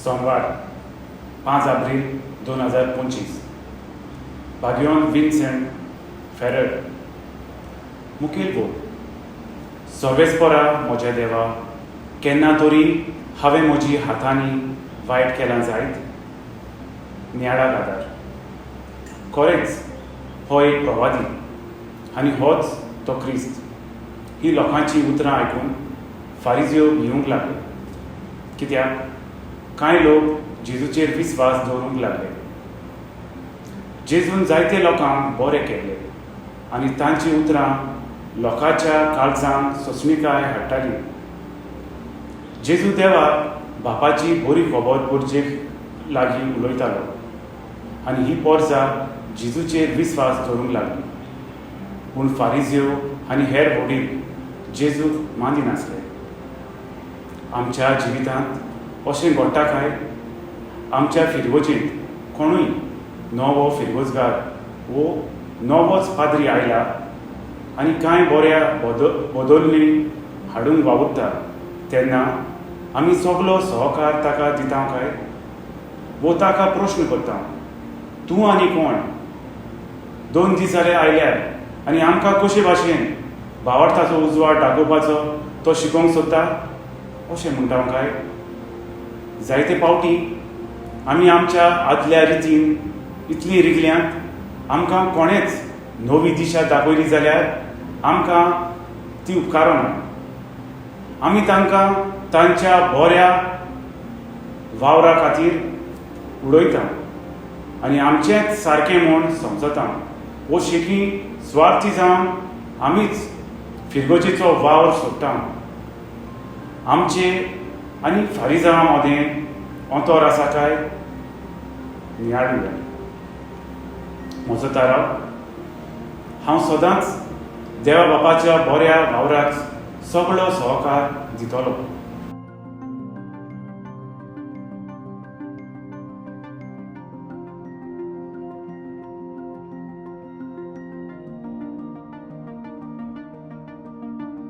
सोमवार 5 April 2025 बागयोन Vincent Ferrer मुखेल बोल सर्वेस्परा म्हज्या देवा केन्ना तरी हांवें म्हजी हातांनी वायट केलां जायत नियाळाक आदार खरेंच हो एक प्रवादी आनी होच तो क्रिस्त ही लोकांची उतरां आयकून फारिजियो भिवूंक लागले कित्याक कांय लोक जेजूचेर विस्वास दवरूंक लागले जेजून जायते लोकांक बरें केलें आनी तांची उतरां लोकांच्या काळजांत सोंसणीकाय हाडटाली जेजू देवाक बापाची बरी खबर करचेक लागीं उलयतालो आनी ही पोरसां जेजूचेर विस्वास दवरूंक लागली पूण फारिजियो आनी हेर वडील जेजूक मानिनासले आमच्या जिवितांत अशें घडटा काय आमच्या फिरवोजींत कोणूय नवो फिरवोजगार वो नवोच पाद्री आयला आनी कांय बऱ्या बदलणी हाडून वावुरता तेन्ना आमी सगलो सहकार ताका दिता काय वो ताका प्रश्न करता तूं आनी कोण 2 दीस जाले आयल्यार आनी आमकां कशे भाशेन भावार्थाचो उजवाड दाखोवपाचो तो शिकोवंक सोदता अशें म्हणटा काय जायते फावटी आमी आमच्या आदल्या रितीन इतली रिगल्यांत आमकां कोणेच नवी दिशा दाखयली जाल्यार आमकां ती उपकारना आमी तांकां तांच्या बऱ्या वावरा खातीर उडयता आनी आमचेंच सारकें म्हूण समजता वो शेकी स्वार्थी जावन आमीच फिरगोजेचो वावर सोडटा आमचे आनी फारिजांवां मदें अंतर आसा काय नियाळुया म्हजो ताराव हांव सदांच देवा बापाच्या बऱ्या वावराक सगळो सहकार दितलो